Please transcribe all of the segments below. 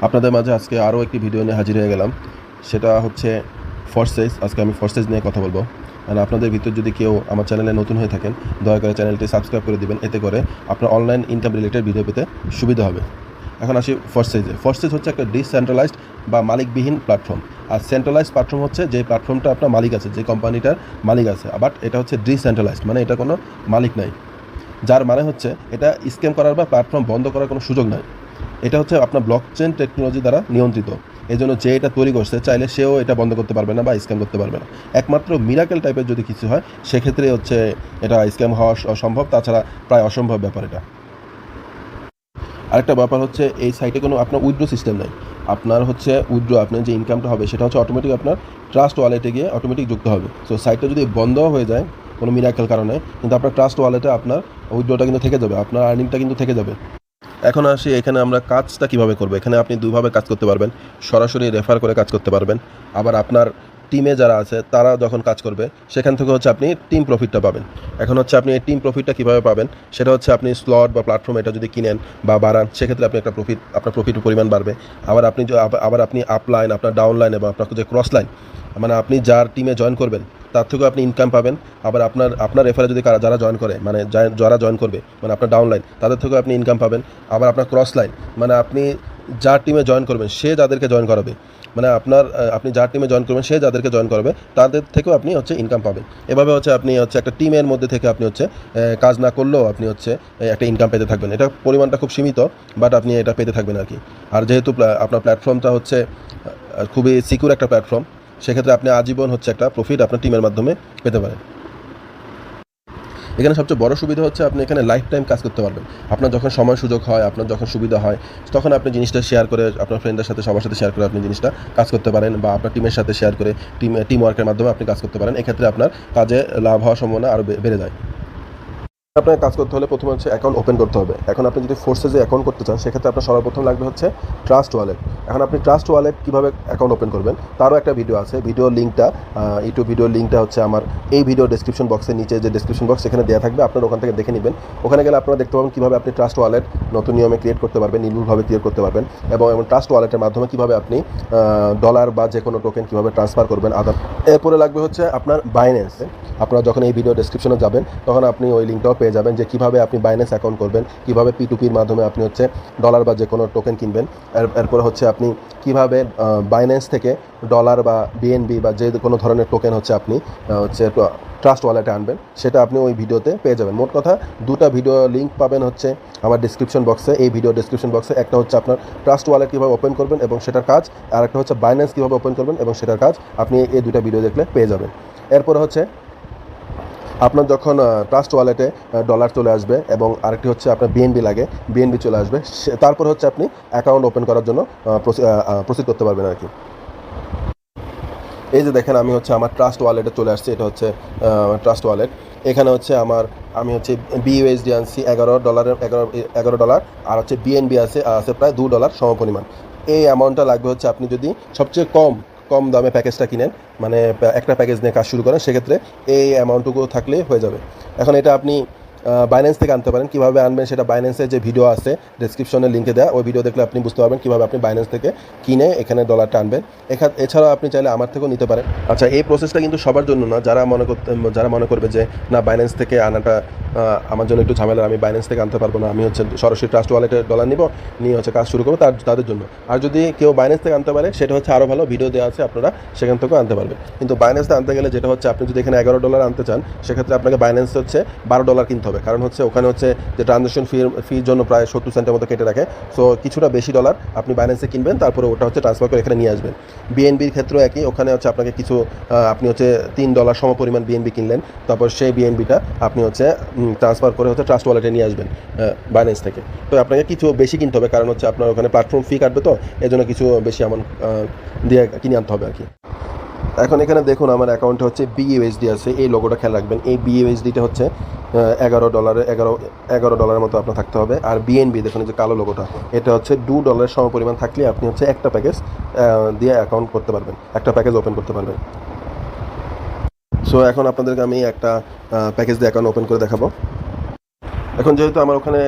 আপনাদের মাঝে আজকে আরও একটি ভিডিও নিয়ে হাজির হয়ে গেলাম। সেটা হচ্ছে ফরসেজ। আজকে আমি ফরসেজ নিয়ে কথা বলবো। আর আপনাদের ভিতর যদি কেউ আমার চ্যানেলে নতুন হয়ে থাকেন, দয়া করে চ্যানেলটি সাবস্ক্রাইব করে দিবেন। এতে করে আপনার অনলাইন ইনকাম রিলেটেড ভিডিও পেতে সুবিধা হবে। এখন আসি ফরসেজে। ফরসেজ হচ্ছে একটা ডিসেন্ট্রালাইজড বা মালিকবিহীন প্ল্যাটফর্ম। আর সেন্ট্রালাইজড প্ল্যাটফর্ম হচ্ছে যে প্ল্যাটফর্মটা আপনার মালিক আছে, যে কোম্পানিটার মালিক আছে। বাট এটা হচ্ছে ডিসেন্ট্রালাইজড, মানে এটা কোনো মালিক নাই। যার মানে হচ্ছে এটা স্ক্যাম করার বা প্ল্যাটফর্ম বন্ধ করার কোনো সুযোগ নাই। এটা হচ্ছে আপনার ব্লকচেন টেকনোলজি দ্বারা নিয়ন্ত্রিত। এই জন্য যে এটা তৈরি করছে চাইলে সেও এটা বন্ধ করতে পারবে না বা স্ক্যাম করতে পারবে না। একমাত্র মিরাকেল টাইপের যদি কিছু হয় সেক্ষেত্রে হচ্ছে এটা স্ক্যাম হওয়া সম্ভব, তাছাড়া প্রায় অসম্ভব ব্যাপার এটা। আরেকটা ব্যাপার হচ্ছে এই সাইটে কোনো আপনার উইথড্র সিস্টেম নেই। আপনার হচ্ছে উইথড্র, আপনার যে ইনকামটা হবে সেটা হচ্ছে অটোমেটিক আপনার ট্রাস্ট ওয়ালেটে গিয়ে অটোমেটিক যুক্ত হবে। সো সাইটটা যদি বন্ধ হয়ে যায় কোনো মিরাকেল কারণে, কিন্তু আপনার ট্রাস্ট ওয়ালেটে আপনার উইথড্রটা কিন্তু থেকে যাবে, আপনার আর্নিংটা কিন্তু থেকে যাবে। এখন আসি এখানে আমরা কাজটা কিভাবে করব। এখানে আপনি দুইভাবে কাজ করতে পারবেন। সরাসরি রেফার করে কাজ করতে পারবেন, আবার আপনার টিমে যারা আছে তারা যখন কাজ করবে সেখান থেকে হচ্ছে আপনি টিম প্রফিটটা পাবেন। এখন হচ্ছে আপনি এই টিম প্রফিটটা কীভাবে পাবেন, সেটা হচ্ছে আপনি স্লট বা প্ল্যাটফর্ম এটা যদি কিনেন বা বাড়ান, সেক্ষেত্রে আপনি আপনার প্রফিটের পরিমাণ বাড়বে। আবার আপনি আপলাইন, আপনার ডাউনলাইন এবং আপনার যে ক্রস লাইন, মানে আপনি যার টিমে জয়েন করবেন তার থেকেও আপনি ইনকাম পাবেন। আবার আপনার রেফারে যদি যারা জয়েন করে, মানে যারা জয়েন করবে, মানে আপনার ডাউনলাইন, তাদের থেকেও আপনি ইনকাম পাবেন। আবার আপনার ক্রস লাইন, মানে আপনি যার টিমে জয়েন করবেন সে যাদেরকে জয়েন করাবে, মানে আপনি যার টিমে জয়েন করবেন সে যাদেরকে জয়েন করবে তাদের থেকেও আপনি হচ্ছে ইনকাম পাবেন। এভাবে হচ্ছে আপনি হচ্ছে একটা টিমের মধ্যে থেকে আপনি হচ্ছে কাজ না করলেও আপনি হচ্ছে একটা ইনকাম পেতে থাকবেন। এটা পরিমাণটা খুব সীমিত, বাট আপনি এটা পেতে থাকবেন আর কি। আর যেহেতু আপনার প্ল্যাটফর্মটা হচ্ছে খুবই সিকিউর একটা প্ল্যাটফর্ম, সেক্ষেত্রে আপনি আজীবন হচ্ছে একটা প্রফিট আপনার টিমের মাধ্যমে পেতে পারেন। এখানে সবচেয়ে বড় সুবিধা হচ্ছে আপনি এখানে লাইফ টাইম কাজ করতে পারবেন। আপনার যখন সময় সুযোগ হয়, আপনার যখন সুবিধা হয়, তখন আপনি জিনিসটা শেয়ার করে আপনার ফ্রেন্ডদের সাথে, সবার সাথে শেয়ার করে আপনি জিনিসটা কাজ করতে পারেন, বা আপনার টিমের সাথে শেয়ার করে টিম ওয়ার্কের মাধ্যমে আপনি কাজ করতে পারেন। এক্ষেত্রে আপনার কাজে লাভ হওয়ার সম্ভাবনা আরও বেড়ে যায়। আপনাকে কাজ করতে হলে প্রথমে হচ্ছে অ্যাকাউন্ট ওপেন করতে হবে। এখন আপনি যদি ফোর্সেজে অ্যাকাউন্ট করতে চান, সেক্ষেত্রে আপনার সর্বপ্রথম লাগবে হচ্ছে ট্রাস্ট ওয়ালেট। এখন আপনি ট্রাস্ট ওয়ালেট কীভাবে অ্যাকাউন্ট ওপেন করবেন তারও একটা ভিডিও আছে। ইউটিউব ভিডিওর লিঙ্কটা হচ্ছে আমার এই ভিডিও ডেসক্রিপশন বক্সের নিচে যে ডেসক্রিপশন বক্স, সেখানে দেওয়া থাকবে, আপনারা ওখান থেকে দেখে নেবেন। ওখানে গেলে আপনারা দেখতে পাবেন কীভাবে আপনি ট্রাস্ট ওয়ালেট নতুন নিয়মে ক্রিয়েট করতে পারবেন, নির্ভুলভাবে ক্রিয়েট করতে পারবেন, এবং ট্রাস্ট ওয়ালেটের মাধ্যমে কীভাবে আপনি ডলার বা যে কোনো টোকেন কীভাবে ট্রান্সফার করবেন আদার। এরপরে লাগবে হচ্ছে আপনার বাইন্যান্স। আপনারা যখন এই ভিডিও ডেসক্রিপশনে যাবেন তখন আপনি ওই লিঙ্কটাও পেয়ে যাবেন যে কীভাবে আপনি বাইন্যান্স অ্যাকাউন্ট করবেন, কীভাবে P2P মাধ্যমে আপনি হচ্ছে ডলার বা যে কোনো টোকেন কিনবেন। এরপরে হচ্ছে আপনি কীভাবে বাইন্যান্স থেকে ডলার বা BNB বা যে কোনো ধরনের টোকেন হচ্ছে আপনি হচ্ছে ট্রাস্ট ওয়ালেটে আনবেন, সেটা আপনি ওই ভিডিওতে পেয়ে যাবেন। মোট কথা দুটা ভিডিও লিঙ্ক পাবেন হচ্ছে আমার ডেসক্রিপশন বক্সে, এই ভিডিও ডেসক্রিপশন বক্সে। একটা হচ্ছে আপনার ট্রাস্ট ওয়ালেট কীভাবে ওপেন করবেন এবং সেটার কাজ, আর একটা হচ্ছে বাইন্যান্স কীভাবে ওপেন করবেন এবং সেটার কাজ। আপনি এই দুটা ভিডিও দেখলে পেয়ে যাবেন। এরপরে হচ্ছে আপনার যখন ট্রাস্ট ওয়ালেটে ডলার চলে আসবে এবং আরেকটি হচ্ছে আপনার BNB লাগে, BNB চলে আসবে, তারপর হচ্ছে আপনি অ্যাকাউন্ট ওপেন করার জন্য প্রসিড করতে পারবেন আর কি। এই যে দেখেন, আমি হচ্ছে আমার ট্রাস্ট ওয়ালেটে চলে আসছি। এটা হচ্ছে ট্রাস্ট ওয়ালেট। এখানে হচ্ছে আমি হচ্ছে BUSD আনছি $11, আর হচ্ছে BNB আছে প্রায় $2 সমপরিমাণ। এই অ্যামাউন্টটা লাগবে হচ্ছে আপনি যদি সবচেয়ে কম দামে প্যাকেজটা কিনেন, মানে একটা প্যাকেজ নিয়ে কাজ শুরু করেন, সেক্ষেত্রে এই অ্যামাউন্টটুকু থাকলেই হয়ে যাবে। এখন এটা আপনি বাইন্যান্স থেকে আনতে পারেন। কীভাবে আনবেন সেটা বাইন্যান্সের যে ভিডিও আছে ডেসক্রিপশনের লিঙ্কে দেওয়া, ওই ভিডিও দেখলে আপনি বুঝতে পারবেন কীভাবে আপনি বাইন্যান্স থেকে কিনে এখানে ডলারটা আনবেন। এছাড়াও আপনি চাইলে আমার থেকেও নিতে পারেন। আচ্ছা, এই প্রসেসটা কিন্তু সবার জন্য না। যারা মনে করবে যে না, বাইন্যান্স থেকে আনাটা আমার জন্য একটু ঝামেলা, আমি বাইন্যান্স থেকে আনতে পারবো না, আমি হচ্ছে সরাসরি ট্রাস্ট ওয়ালেটে ডলার নিয়ে হচ্ছে কাজ শুরু করবো, তাদের জন্য। আর যদি কেউ বাইন্যান্স থেকে আনতে পারে সেটা হচ্ছে আরও ভালো, ভিডিও দেওয়া আছে, আপনারা সেখান থেকেও আনতে পারবেন। কিন্তু বাইন্যান্স থেকে আনতে গেলে যেটা হচ্ছে, আপনি যদি এখানে $11 আনতে চান, সেক্ষেত্রে আপনাকে বাইন্যান্স হচ্ছে $12 কিনতে হবে। কারণ হচ্ছে ওখানে হচ্ছে যে ট্রানজাকশন ফির জন্য প্রায় 70 সেন্টের মতো কেটে রাখে। সো কিছুটা বেশি ডলার আপনি বাইন্যান্সে কিনবেন, তারপরে ওটা হচ্ছে ট্রান্সফার করে এখানে নিয়ে আসবেন। BNBর ক্ষেত্রেও একই, ওখানে হচ্ছে আপনাকে আপনি হচ্ছে $3 সমপরিমাণ BNB কিনলেন, তারপর সেই BNBটা আপনি হচ্ছে ট্রান্সফার করে হচ্ছে ট্রাস্ট ওয়ালেটে নিয়ে আসবেন বাইন্যান্স থেকে। তো আপনাকে কিছু বেশি কিনতে হবে, কারণ হচ্ছে আপনার ওখানে প্ল্যাটফর্ম ফি কাটবে, তো এই জন্য কিছু বেশি অ্যামাউন্ট দিয়ে কিনে আনতে হবে আর কি। এখন এখানে দেখুন, আমার অ্যাকাউন্টে হচ্ছে BUSD আছে। এই লোগোটা খেয়াল রাখবেন, এই BUSDটা হচ্ছে $11 মতো আপনার থাকতে হবে। আর BNB দেখুন, যে কালো লোগোটা, এটা হচ্ছে $2 সমপরিমাণ থাকলে আপনি হচ্ছে একটা প্যাকেজ দিয়ে অ্যাকাউন্ট করতে পারবেন, একটা প্যাকেজ ওপেন করতে পারবেন। সো এখন আপনাদেরকে আমি একটা প্যাকেজ দিয়ে অ্যাকাউন্ট ওপেন করে দেখাবো। এখন যেহেতু আমার ওখানে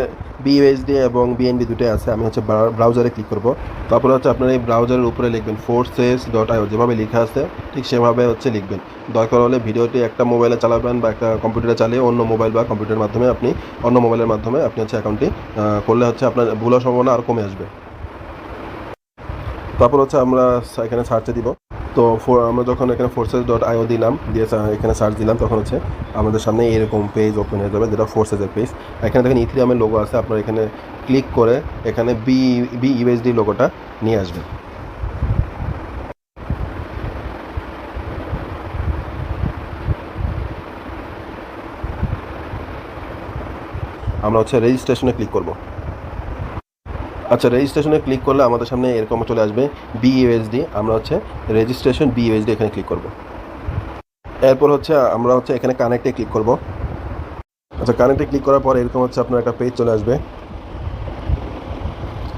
বিইউএসডি এবং বিএনবি দুটোই আছে। আমি হচ্ছে ব্রাউজারে ক্লিক করব। তারপরে হচ্ছে আপনার এই ব্রাউজারের উপরে লিখবেন forsage.io, যেভাবে লেখা আছে ঠিক সেভাবে হচ্ছে লিখবেন। দরকার হলে ভিডিওটি একটা মোবাইলে চালাবেন বা একটা কম্পিউটারে চালিয়ে অন্য মোবাইল বা কম্পিউটারের মাধ্যমে অন্য মোবাইলের মাধ্যমে আপনি হচ্ছে অ্যাকাউন্টটি করলে হচ্ছে আপনার ভুলের সম্ভাবনা আরও কমে আসবে। তারপর হচ্ছে আমরা এখানে সার্চে দিব। তো আমরা যখন এখানে forsage.io দিলাম, দিয়ে এখানে সার্চ দিলাম, তখন হচ্ছে আমাদের সামনে এরকম পেজ ওপেন হয়ে যাবে, যেটা ফোর্সেজের পেজ। এখানে দেখেন ইথিরিয়ামের লোগো আছে, আপনার এখানে ক্লিক করে এখানে বিইউএসডি লোগোটা নিয়ে আসবেন। আমরা হচ্ছে রেজিস্ট্রেশনে ক্লিক করব। আচ্ছা, রেজিস্ট্রেশনে ক্লিক করলে আমাদের সামনে এরকম চলে আসবে বিইউএসডি। আমরা হচ্ছে রেজিস্ট্রেশন বিইউএসডি এখানে ক্লিক করব। এরপর হচ্ছে আমরা হচ্ছে এখানে কানেক্টে ক্লিক করব। আচ্ছা, কানেক্টে ক্লিক করার পর এরকম হচ্ছে আপনার একটা পেজ চলে আসবে,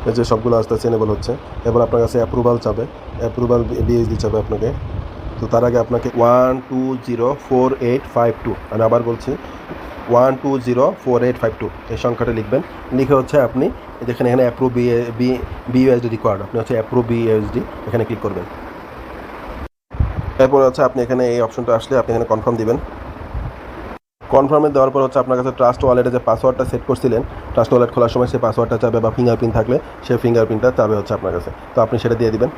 এই যে সবগুলো আস্তে আস্তে এনেবল হচ্ছে। এবার আপনার কাছে অ্যাপ্রুভাল চাবে, অ্যাপ্রুভাল বিএসডি চাবে আপনাকে। তো তার আগে আপনাকে 120485 আমি আবার বলছি 120485 এই সংখ্যাটা লিখবেন। লিখে হচ্ছে আপনি যেখানে এখানে অ্যাপ্রুভ বিইউএসডি রিকোয়ার্ড, আপনি হচ্ছে অ্যাপ্রুভ বিইউএসডি এখানে ক্লিক করবেন। এরপর হচ্ছে আপনি এখানে এই অপশনটা আসলে আপনি এখানে কনফার্ম দিবেন। কনফার্মে দেওয়ার পর হচ্ছে আপনার কাছে ট্রাস্ট ওয়ালেটে যে পাসওয়ার্ডটা সেট করছিলেন, ট্রাস্ট ওয়ালেট খোলার সময় সেই পাসওয়ার্ডটা চাবে বা ফিঙ্গারপ্রিন্ট থাকলে সেই ফিঙ্গারপ্রিন্টটা চাবে হচ্ছে আপনার কাছে। তো আপনি সেটা দিয়ে দিবেন।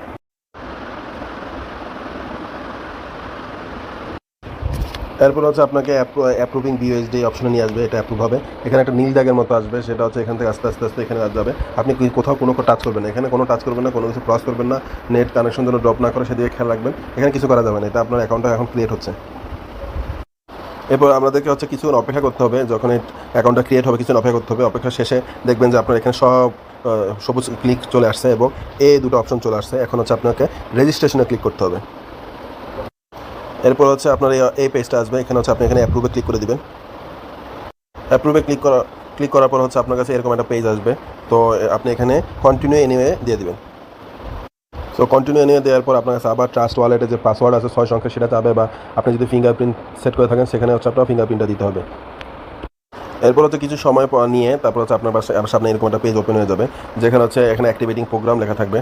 এরপর হচ্ছে আপনাকে অ্যাপ্রুভিং বিইউএসডি অপশনে নিয়ে আসবে, এটা অ্যাপ্রুভ হবে। এখানে একটা নীল দাগের মতো আসবে, সেটা হচ্ছে এখান থেকে আস্তে আস্তে আস্তে এখানে যাবে। আপনি কোথাও কোনো টাচ করবেন না, এখানে কোনো টাচ করবেন না, কোনো কিছু ক্রস করবেন না, নেট কানেকশন যেন ড্রপ না করে সেদিকে খেয়াল রাখবেন। এখানে কিছু করা যাবে না, এটা আপনার অ্যাকাউন্টটা এখন ক্রিয়েট হচ্ছে। এরপর আমাদেরকে হচ্ছে কিছুক্ষণ অপেক্ষা করতে হবে। যখন এই অ্যাকাউন্টটা ক্রিয়েট হবে কিছুক্ষণ অপেক্ষা করতে হবে। অপেক্ষা শেষে দেখবেন যে আপনার এখানে সব সবুজ ক্লিক চলে আসছে এবং এই দুটো অপশন চলে আসছে। এখন হচ্ছে আপনাকে রেজিস্ট্রেশনে ক্লিক করতে হবে। এরপর হচ্ছে আপনার এই পেজটা আসবে, এখানে হচ্ছে আপনি এখানে অ্যাপ্রুভে ক্লিক করে দিবেন। অ্যাপ্রুভে ক্লিক করার পর হচ্ছে আপনার কাছে এরকম একটা পেজ আসবে। তো আপনি এখানে কন্টিনিউ এনিওয়ে দিয়ে দিবেন। সো কন্টিনিউ এনিওয়ে দেওয়ার পর আপনার কাছে আবার ট্রাস্ট ওয়ালেটে যে পাসওয়ার্ড আছে 6 সংখ্যা সেটা চাবে, বা আপনি যদি ফিঙ্গারপ্রিন্ট সেট করে থাকেন সেখানে হচ্ছে আপনার ফিঙ্গারপ্রিন্টটা দিতে হবে। এরপর হচ্ছে কিছু সময় নিয়ে তারপর হচ্ছে আপনার সামনে এরকম একটা পেজ ওপেন হয়ে যাবে, যেখানে হচ্ছে এখানে অ্যাক্টিভেটিং প্রোগ্রাম লেখা থাকবে।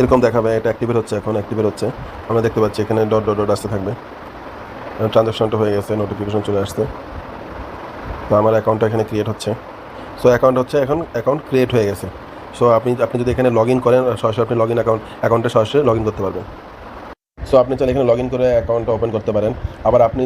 এরকম দেখাবে এটা অ্যাক্টিভেট হচ্ছে, এখন অ্যাক্টিভেট হচ্ছে। আমরা দেখতে পাচ্ছি এখানে ডট ডট ডট আসতে থাকবে। ট্রানজ্যাকশনটা হয়ে গেছে, নোটিফিকেশন চলে আসছে। তো আমার অ্যাকাউন্টটা এখানে ক্রিয়েট হচ্ছে। সো এখন অ্যাকাউন্ট ক্রিয়েট হয়ে গেছে। সো আপনি যদি এখানে লগ ইন করেন সরাসরি আপনি অ্যাকাউন্টে সরাসরি লগ ইন করতে পারবেন। সো আপনি চাইলে এখানে লগ ইন করে অ্যাকাউন্টটা ওপেন করতে পারেন। আবার আপনি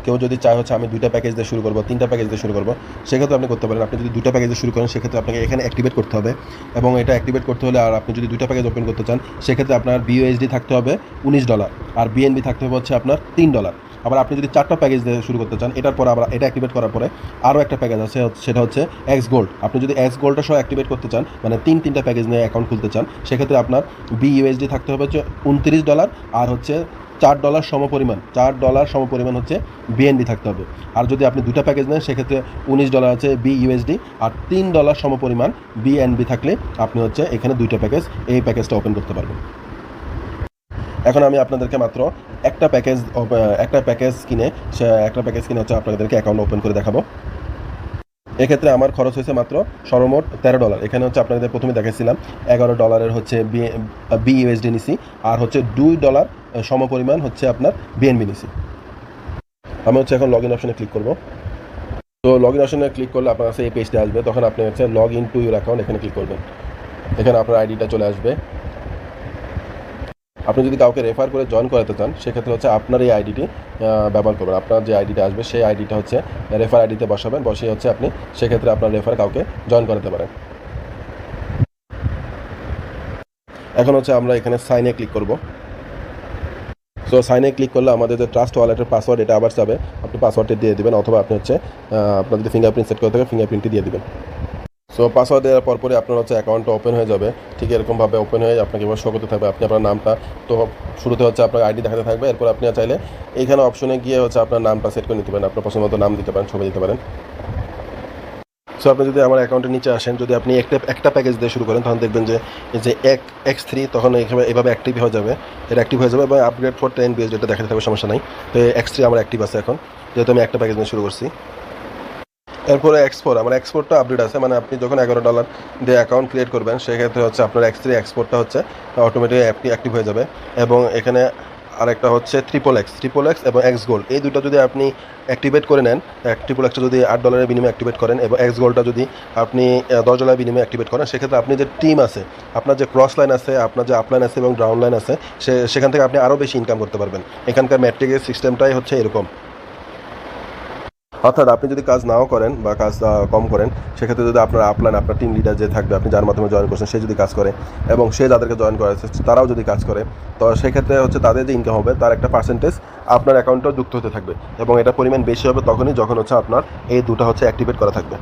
কেউ যদি চায় হচ্ছে আমি 2টা প্যাকেজ দিয়ে শুরু করবো, 3টা প্যাকেজ দিয়ে শুরু করবো, সেক্ষেত্রে আপনি করতে পারেন। আপনি যদি 2টা প্যাকেজ দিয়ে শুরু করেন সেক্ষেত্রে আপনাকে এখানে অ্যাক্টিভেট করতে হবে, এবং এটা অ্যাক্টিভেট করতে হলে আর আপনি যদি 2টা প্যাকেজ ওপেন করতে চান সেক্ষেত্রে আপনার বিইউএসডি থাকতে হবে $19 আর বিএনবি থাকতে হবে হচ্ছে আপনার $3। আবার আপনি যদি 4টা প্যাকেজ দিয়ে শুরু করতে চান, এটার পর আবার এটা অ্যাক্টিভেট করার পরে আরও একটা প্যাকেজ আছে, সেটা হচ্ছে এক্স গোল্ড। আপনি যদি এক্স গোল্ডটা সহ অ্যাক্টিভেট করতে চান, মানে তিনটা প্যাকেজ নিয়ে অ্যাকাউন্ট খুলতে চান, সেক্ষেত্রে আপনার বিইউএসডি থাকতে হবে হচ্ছে $29 আর হচ্ছে $4 সমপরিমাণ হচ্ছে বিএনবি থাকতে হবে। আর যদি আপনি 2টা প্যাকেজ নেন সেক্ষেত্রে $19 আছে বিইউএসডি আর $3 সমপরিমাণ বিএনবি থাকলে আপনি হচ্ছে এখানে 2টা প্যাকেজ এই প্যাকেজটা ওপেন করতে পারবেন। এখন আমি আপনাদেরকে মাত্র একটা প্যাকেজ কিনে হচ্ছে আপনাদেরকে অ্যাকাউন্ট ওপেন করে দেখাবো। এক্ষেত্রে আমার খরচ হয়েছে মাত্র সর্বমোট $13। এখানে হচ্ছে আপনাদের প্রথমে দেখাচ্ছিলাম $11 হচ্ছে বিইউএসডি নিছি, আর হচ্ছে $2 সমপরিমাণ হচ্ছে আপনার বিএনবি নিছি। আমি হচ্ছে এখন লগ ইন অপশনে ক্লিক করব। তো লগ ইন অপশনে ক্লিক করলে আপনার কাছে এই পেজটা আসবে, তখন আপনি হচ্ছে log in to your account এখানে ক্লিক করবেন। এখানে আপনার আইডিটা চলে আসবে। আপনি যদি কাউকে রেফার করে জয়েন করাতে চান সেক্ষেত্রে হচ্ছে আপনার এই আইডিটি ব্যবহার করবেন। আপনার যে আইডিটা আসবে সেই আইডিটা হচ্ছে রেফার আইডিতে বসাবেন, বসিয়ে হচ্ছে আপনি সেক্ষেত্রে আপনার রেফার কাউকে জয়েন করাতে পারেন। এখন হচ্ছে আমরা এখানে সাইনে ক্লিক করব। সো সাইনে ক্লিক করলে আমাদের যে ট্রাস্ট ওয়ালেটের পাসওয়ার্ড এটা আবার চাবে, আপনি পাসওয়ার্ডটি দিয়ে দেবেন, অথবা আপনি হচ্ছে আপনার যদি ফিঙ্গারপ্রিন্ট সেট করে থাকে ফিঙ্গারপ্রিন্টটি দিয়ে দেবেন। সো পাসওয়ার্ড দেওয়ার পরপরই আপনার হচ্ছে অ্যাকাউন্টটা ওপেন হয়ে যাবে। ঠিক এরকমভাবে ওপেন হয়ে আপনাকে এবার শো করতে থাকবে। আপনি আপনার নামটা তো শুরুতে হচ্ছে আপনার আইডি দেখাতে থাকবে। এরপর আপনি চাইলে এইখানে অপশনে গিয়ে হচ্ছে আপনার নামটা সেট করে নিতে পারেন, আপনার পছন্দ মতো নাম দিতে পারেন, ছবি দিতে পারেন। সো আপনি যদি আমার অ্যাকাউন্টের নিচে আসেন, যদি আপনি একটা প্যাকেজ দিয়ে শুরু করেন তখন দেখবেন যে X3 তখন এভাবে অ্যাক্টিভ হয়ে যাবে। এটা অ্যাক্টিভ হয়ে যাবে এবং আপগ্রেড ফর 10 বিএস যেটা দেখাতে থাকবে, সমস্যা নাই। তো X3 আমার অ্যাক্টিভ আছে এখন, যেহেতু আমি একটা প্যাকেজ নিয়ে শুরু করছি। এরপরে এক্সপোর্ট, আমার এক্সপোর্টটা আপডেট আছে, মানে আপনি যখন $11 দিয়ে অ্যাকাউন্ট ক্রিয়েট করবেন সেক্ষেত্রে হচ্ছে আপনার X3 এক্সপোর্টটা হচ্ছে অটোমেটিক অ্যাপটি অ্যাক্টিভ হয়ে যাবে। এবং এখানে আরেকটা হচ্ছে ট্রিপল এক্স এবং এক্স গোল্ড, এই দুটো যদি আপনি অ্যাক্টিভেট করে নেন, ট্রিপল এক্সটা যদি $8 বিনিময়ে অ্যাক্টিভেট করেন এবং এক্স গোল্ডটা যদি আপনি $10 বিনিময়ে অ্যাক্টিভেট করেন, সেক্ষেত্রে আপনি যে টিম আছে, আপনার যে ক্রস লাইন আছে, আপনার যে আপলাইন আছে এবং ডাউন লাইন আছে, সেখান থেকে আপনি আরও বেশি ইনকাম করতে পারবেন। এখানকার ম্যাট্রিকের সিস্টেমটাই হচ্ছে এরকম। অর্থাৎ আপনি যদি কাজ নাও করেন বা কাজ কম করেন, সেক্ষেত্রে যদি আপনার আপলাইন, আপনার টিম লিডার যে থাকবে, আপনি যার মাধ্যমে জয়েন করছেন, সে যদি কাজ করে এবং সে যাদেরকে জয়েন করেছে তারাও যদি কাজ করে, তো সেক্ষেত্রে হচ্ছে তাদের যে ইনকাম হবে তার একটা পার্সেন্টেজ আপনার অ্যাকাউন্টেও যুক্ত হতে থাকবে এবং এটা পরিমাণ বেশি হবে তখনই যখন হচ্ছে আপনার এই দুটো হচ্ছে অ্যাক্টিভেট করা থাকবে।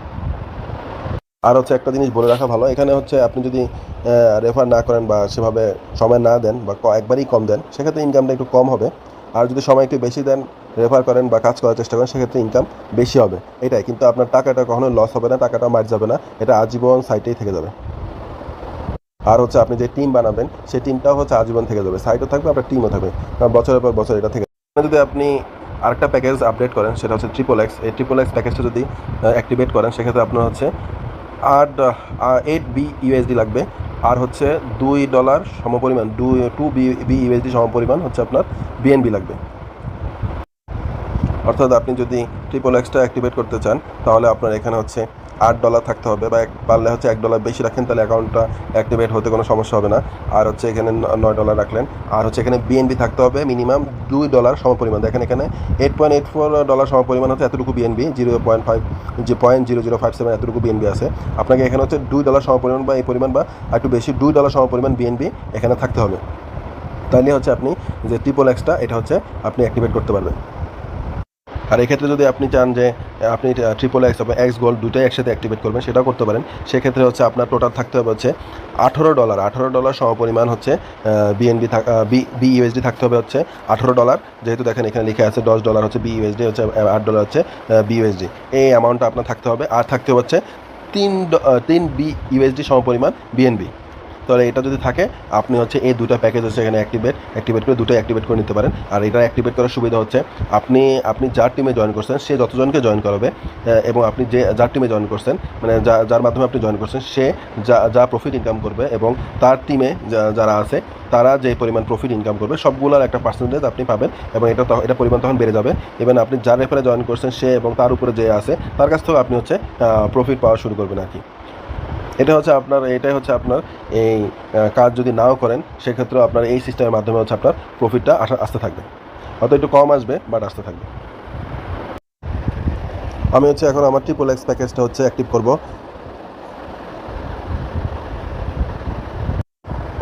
আর হচ্ছে একটা জিনিস বলে রাখা ভালো, এখানে হচ্ছে আপনি যদি রেফার না করেন বা সেভাবে সময় না দেন বা একবারই কম দেন, সেক্ষেত্রে ইনকামটা একটু কম হবে। আর যদি সময় একটু বেশি দেন, রেফার করেন বা কাজ করার চেষ্টা করেন, সেক্ষেত্রে ইনকাম বেশি হবে। এটাই, কিন্তু আপনার টাকাটা কখনোই লস হবে না, টাকাটা মার যাবে না, এটা আজীবন সাইটেই থেকে যাবে। আর হচ্ছে আপনি যে টিম বানাবেন সেই টিমটাও হচ্ছে আজীবন থেকে যাবে, সাইটও থাকবে, আপনার টিমও থাকবে, বছরের পর বছর এটা থেকে যাবে। যদি আপনি আরেকটা প্যাকেজ আপডেট করেন, সেটা হচ্ছে ট্রিপল এক্স, এই ট্রিপল এক্স প্যাকেজটা যদি অ্যাক্টিভেট করেন, সেক্ষেত্রে আপনার হচ্ছে 8 BUSD লাগবে। আর হচ্ছে $2 সমপরিমাণ, 2 BUSD সমপরিমাণ হচ্ছে আপনার বিএনবি লাগবে। অর্থাৎ আপনি যদি ট্রিপল এক্সটা অ্যাক্টিভেট করতে চান, তাহলে আপনার এখানে হচ্ছে $8 থাকতে হবে, বা পারলে হচ্ছে $1 বেশি রাখেন, তাহলে অ্যাকাউন্টটা অ্যাক্টিভেট হতে কোনো সমস্যা হবে না। আর হচ্ছে এখানে $9 রাখলেন। আর হচ্ছে এখানে বিএনবি থাকতে হবে মিনিমাম $2 সমপরিমাণ। দেখেন এখানে $8.84 সমপরিমাণ হচ্ছে এতটুকু বিএনবি, 0.5 যে 0.0057 এতটুকু বিএনবি আছে। আপনাকে এখানে হচ্ছে $2 সমপরিমাণ বা এই পরিমাণ বা একটু বেশি $2 সমপরিমাণ বিএনবি এখানে থাকতে হবে। তাহলে হচ্ছে আপনি যে ট্রিপল এক্সটা এটা হচ্ছে আপনি অ্যাক্টিভেট করতে পারবেন। আর এক্ষেত্রে যদি আপনি চান যে আপনি ট্রিপল এক্স এবং এক্স গোল্ড দুটোই একসাথে অ্যাক্টিভেট করবেন, সেটাও করতে পারেন। সেক্ষেত্রে হচ্ছে আপনার টোটাল থাকতে হবে হচ্ছে $18 সমপরিমাণ হচ্ছে বিইউএসডি থাকতে হবে হচ্ছে $18। যেহেতু দেখেন এখানে লিখে আছে $10 হচ্ছে বিইউএসডি, হচ্ছে $8 হচ্ছে বিইউএসডি, এই অ্যামাউন্টটা আপনার থাকতে হবে। আর থাকতে হচ্ছে 3 বিইউএসডি সমপরিমাণ বিএনবি। তাহলে এটা যদি থাকে, আপনি হচ্ছে এই দুটো প্যাকেজ হচ্ছে এখানে অ্যাক্টিভেট করে দুটো অ্যাক্টিভেট করে নিতে পারেন। আর এটা অ্যাক্টিভেট করার সুবিধা হচ্ছে আপনি আপনি যার টিমে জয়েন করছেন সে যতজনকে জয়েন করাবে, এবং আপনি যার টিমে জয়েন করছেন, মানে যার মাধ্যমে আপনি জয়েন করছেন, সে যা প্রফিট ইনকাম করবে এবং তার টিমে যারা আছে তারা যে পরিমাণ প্রফিট ইনকাম করবে, সবগুলোর একটা পার্সেন্টেজ আপনি পাবেন এবং এটা পরিমাণ তখন বেড়ে যাবে। এবং আপনি যার রেফারে জয়েন করছেন সে এবং তার উপরে যে আছে তার কাছ থেকেও আপনি হচ্ছে প্রফিট পাওয়া শুরু করবেন আর কি। এটাই হচ্ছে আপনার এই কাজ যদি নাও করেন, সেক্ষেত্রেও আপনার এই সিস্টেমের মাধ্যমে হচ্ছে আপনার প্রফিটটা আসতে থাকবে, হয়তো একটু কম আসবে বাট আসতে থাকবে। আমি হচ্ছে এখন আমার ট্রিপল এক্স প্যাকেজটা হচ্ছে অ্যাক্টিভ করব।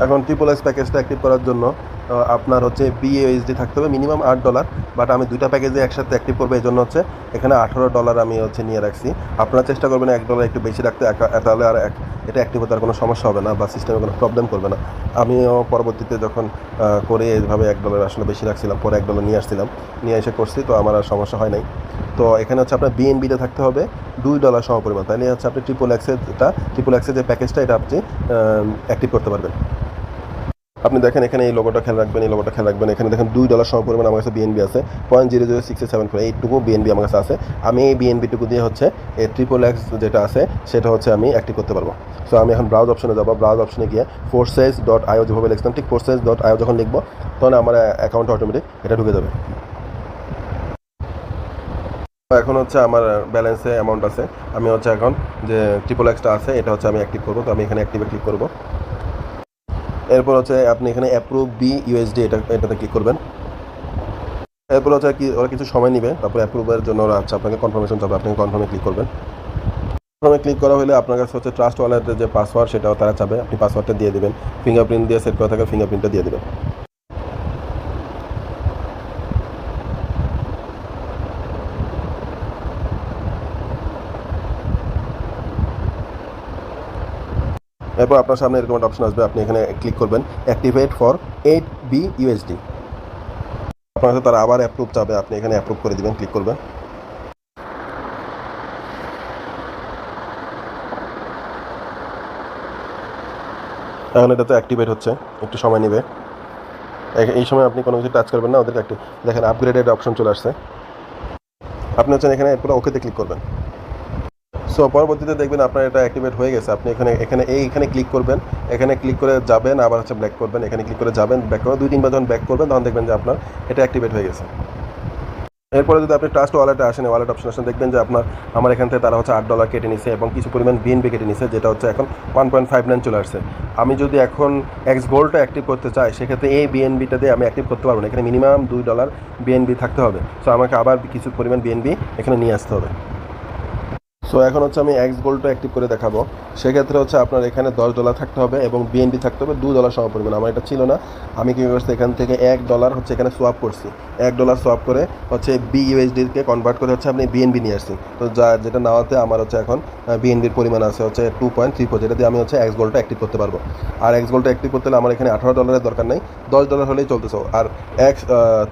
এখন ট্রিপল এক্স প্যাকেজটা অ্যাক্টিভ করার জন্য আপনার হচ্ছে বিএইচডি থাকতে হবে মিনিমাম $8। বাট আমি দুইটা প্যাকেজে একসাথে অ্যাক্টিভ করবো, এই জন্য হচ্ছে এখানে $18 আমি হচ্ছে নিয়ে রাখছি। আপনারা চেষ্টা করবেন $1 একটু বেশি রাখতে, তাহলে আর এটা অ্যাক্টিভ হতে আর কোনো সমস্যা হবে না বা সিস্টেমে কোনো প্রবলেম করবে না। আমিও পরবর্তীতে যখন করে এইভাবে $1 আসলে বেশি রাখছিলাম, পরে $1 নিয়ে আসছিলাম, নিয়ে এসে করছি, তো আমার আর সমস্যা হয় নাই। তো এখানে হচ্ছে আপনার বিএনবিতে থাকতে হবে $2 সমপরিমাণ, তাহলে হচ্ছে আপনি ট্রিপল এক্সের যে প্যাকেজটা এটা আপনি অ্যাক্টিভ করতে পারবেন। আপনি দেখেন এখানে এই লোগোটা খেয়াল রাখবেন, এখানে দেখেন $2 সমপরিমাণ আমার কাছে বিএনবি আছে, 0.00674, এইটুকু বিএনবি আমার কাছে আছে। আমি এই বিএনবিটুকু দিয়ে হচ্ছে এই ট্রিপল এক্স যেটা আছে সেটা হচ্ছে আমি অ্যাক্টিভ করতে পারবো। সো আমি এখন ব্রাউজ অপশনে যাবো, ব্রাউজ অপশনে গিয়ে forsage.io যেভাবে লিখতাম ঠিক forsage.io যখন লিখবো, তখন আমার অ্যাকাউন্টে অটোমেটিক এটা ঢুকে যাবে। এখন হচ্ছে আমার ব্যালেন্সে অ্যামাউন্ট আছে, আমি হচ্ছে এখন যে ট্রিপল এক্সটা আছে এটা হচ্ছে আমি অ্যাক্টিভ করবো, তো আমি এখানে অ্যাক্টিভে ক্লিক করবো। এরপর হচ্ছে আপনি এখানে অ্যাপ্রুভ বিইউএসডি এটাতে ক্লিক করবেন। এরপর হচ্ছে কি ওরা কিছু সময় নেবে, তারপর অ্যাপ্রুভের জন্য ওরা আপনাকে কনফার্মেশন চাবে, আপনি কনফার্মে ক্লিক করবেন। কনফার্মে ক্লিক করা হলে আপনার কাছে হচ্ছে ট্রাস্ট ওয়ালেটের যে পাসওয়ার্ড সেটাও তারা চাবে, আপনি পাসওয়ার্ডটা দিয়ে দেবেন, ফিঙ্গারপ্রিন্ট দিয়ে সেট করা থাকে ফিঙ্গারপ্রিন্টটা দিয়ে দেবেন। এরপর আপনার সামনে এরকম একটা অপশন আসবে, আপনি এখানে ক্লিক করবেন অ্যাক্টিভেট ফর 8 বিইউএসডি। আপনার কাছে তারা আবার অ্যাপ্রুভ চাবে, আপনি এখানে অ্যাপ্রুভ করে দিবেন, ক্লিক করবেন। এখন এটা তো অ্যাক্টিভেট হচ্ছে, একটু সময় নেবে। এই সময় আপনি কোনো কিছু টাচ করবেন না, ওদেরকে একটু দেখেন আপগ্রেডেড অপশন চলে আসছে, আপনি হচ্ছেন এখানে এরপরে ওকেতে ক্লিক করবেন। সো পরবর্তীতে দেখবেন আপনার এটা অ্যাক্টিভেট হয়ে গেছে। আপনি এখানে ক্লিক করবেন, এখানে ক্লিক করে যাবেন, আবার হচ্ছে ব্যাক করবেন, এখানে ক্লিক করে যাবেন, ব্যাক করবেন, 2-3 বার যখন ব্যাক করবেন তখন দেখবেন যে আপনার এটা অ্যাক্টিভেট হয়ে গেছে। এরপরে যদি আপনি ট্রাস্ট ওয়ালেটে আসেন, ওয়ালেট অপশন আসেন, দেখবেন যে আমার এখান থেকে তারা হচ্ছে $8 কেটে নিছে এবং কিছু পরিমাণ বিএনবি কেটে নিছে, যেটা হচ্ছে এখন 1.59 চলে আসছে। আমি যদি এখন এক্স গোল্ডটা অ্যাক্টিভ করতে চাই, সেক্ষেত্রে এই বিএনবিটা দিয়ে আমি অ্যাক্টিভ করতে পারবো না। এখানে মিনিমাম $2 বিএনবি থাকতে হবে। সো আমাকে আবার কিছু পরিমাণ বিএনবি এখানে নিয়ে আসতে হবে। সো এখন হচ্ছে আমি এক্স গোল্ডটা অ্যাক্টিভ করে দেখাবো। সেক্ষেত্রে হচ্ছে আপনার এখানে $10 থাকতে হবে এবং বিএনবি থাকতে হবে $2 সমপরিমাণ। আমার এটা ছিল না, আমি কী করছি, এখান থেকে $1 হচ্ছে এখানে সোয়াপ করছি। $1 সোয়াপ করে হচ্ছে বিইউএসডিকে কনভার্ট করে হচ্ছে আপনি বিএনবি নিয়ে আসছি। তো যেটা নেওয়াতে আমার হচ্ছে এখন বিএনবির পরিমাণ আছে হচ্ছে 2.34, যেটা দিয়ে আমি হচ্ছে এক্স গোল্ডটা অ্যাক্টিভ করতে পারবো। আর এক্স গোল্ডটা অ্যাক্টিভ করতে হলে আমার এখানে $18 দরকার নেই, $10 হলেই চলতেছে। আর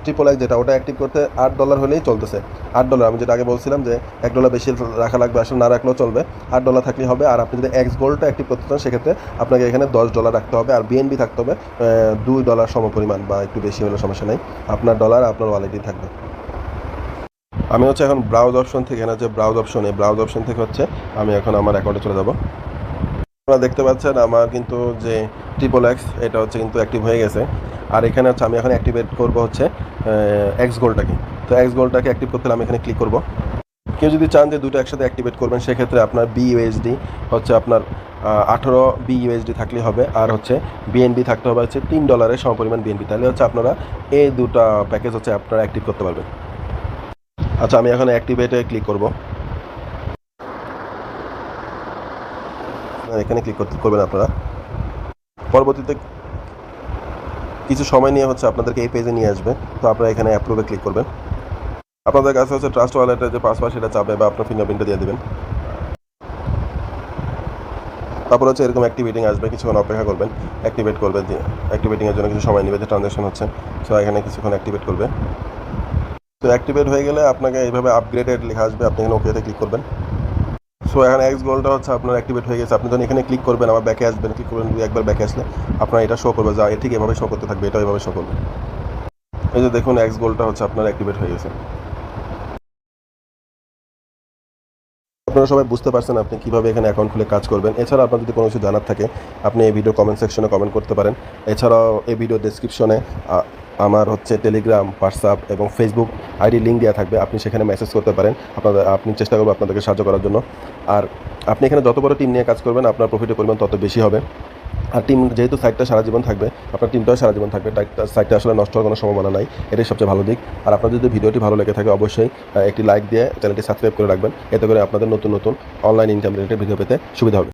ট্রিপল এক্স যেটা, ওটা অ্যাক্টিভ করতে $8 হলেই চলতেছে। $8, আমি যেটা আগে বলছিলাম যে $1 বেশি রাখা লাগবে, আসলে না রাখলেও চলবে, $8 থাকলেই হবে। আর আপনি যদি এক্স গোল্ডটা অ্যাক্টিভ করতে চান, সেক্ষেত্রে আপনাকে এখানে $10 রাখতে হবে আর বিএনবি থাকতে হবে $2 সমপরিমাণ, বা একটু বেশি হলে সমস্যা নেই, আপনার ডলার আপনার ওয়ালেটেই থাকবে। আমি হচ্ছে এখন ব্রাউজ অপশন থেকে, এখানে যে ব্রাউজ অপশন, এই ব্রাউজ অপশন থেকে হচ্ছে আমি এখন আমার অ্যাকাউন্টে চলে যাব। আপনারা দেখতে পাচ্ছেন আমার কিন্তু যে ট্রিপল এক্স, এটা হচ্ছে কিন্তু অ্যাক্টিভ হয়ে গেছে। আর এখানে হচ্ছে আমি এখন অ্যাক্টিভেট করবো হচ্ছে এক্স গোল্ডটাকে। তো এক্স গোল্ডটাকে অ্যাক্টিভ করতে হলে আমি এখানে ক্লিক করবো। কেউ যদি চান যে দুটো একসাথে অ্যাক্টিভেট করবেন, সেক্ষেত্রে আপনার বিইউএসডি হচ্ছে আপনার 18 বিইউএসডি থাকলেই হবে, আর হচ্ছে বিএনবি থাকতে হবে হচ্ছে $3 সমপরিমাণ বিএনবি, তাহলে হচ্ছে আপনারা এই দুটো প্যাকেজ হচ্ছে আপনারা অ্যাক্টিভ করতে পারবেন। আচ্ছা, আমি এখন অ্যাক্টিভেটে ক্লিক করব। এখানে ক্লিক করবেন আপনারা। পরবর্তীতে কিছু সময় নিয়ে হচ্ছে আপনাদেরকে এই পেজে নিয়ে আসবে। তো আপনারা এখানে অ্যাপ্রুভে ক্লিক করবেন। আপনাদের কাছে হচ্ছে ট্রাস্ট ওয়ালেটের যে পাসওয়ার্ড সেটা চাবে, বা আপনার ফিঙ্গারপ্রিন্টটা দিয়ে দেবেন। তারপর হচ্ছে এরকম অ্যাক্টিভেটিং আসবে, কিছুক্ষণ অপেক্ষা করবেন, অ্যাক্টিভেট করবে। অ্যাক্টিভেটিংয়ের জন্য কিছু সময় নেবে, যে ট্রানজ্যাকশন হচ্ছে। সো এখানে কিছুক্ষণ অ্যাক্টিভেট করবে। তো অ্যাক্টিভেট হয়ে গেলে আপনাকে এইভাবে আপগ্রেডেড লেখা আসবে, আপনি এখানে ওকেতে ক্লিক করবেন। সো এখন এক্স গোল্ডটা হচ্ছে আপনার অ্যাক্টিভেট হয়ে গেছে। আপনি যখন এখানে ক্লিক করবেন, আবার ব্যাকে আসবেন, ক্লিক করবেন, একবার ব্যাকে আসলে আপনার এটা শো করবে, যা ঠিক এভাবে শো করতে থাকবে, এটা এভাবে শো করবে। এই যে দেখুন, এক্স গোল্ডটা হচ্ছে আপনার অ্যাক্টিভেট হয়ে গেছে। আপনারা সবাই বুঝতে পারছেন আপনি কীভাবে এখানে অ্যাকাউন্ট খুলে কাজ করবেন। এছাড়া আপনার যদি কোনো কিছু জানার থাকে, আপনি এই ভিডিও কমেন্ট সেকশনে কমেন্ট করতে পারেন। এছাড়াও এই ভিডিও ডেসক্রিপশনে আমার হচ্ছে টেলিগ্রাম, হোয়াটসঅ্যাপ এবং ফেসবুক আইডি লিঙ্ক দেওয়া থাকবে, আপনি সেখানে মেসেজ করতে পারেন। আপনি চেষ্টা করবেন আপনাদেরকে সাহায্য করার জন্য। আর আপনি এখানে যত বড় টিম নিয়ে কাজ করবেন, আপনার প্রফিটের পরিমাণ তত বেশি হবে। আর টিম যেহেতু সাইটটা সারা জীবন থাকবে, আপনার টিমটাও সারা জীবন থাকবে, সাইটটা আসলে নষ্ট হওয়ার কোনো সম্ভাবনা নাই, এটাই সবচেয়ে ভালো দিক। আর আপনার যদি ভিডিওটি ভালো লেগে থাকে, অবশ্যই একটি লাইক দিয়ে চ্যানেলটি সাবস্ক্রাইব করে রাখবেন, এতে করে আপনাদের নতুন নতুন অনলাইন ইনকাম রিলেটেড ভিডিও পেতে সুবিধা হবে।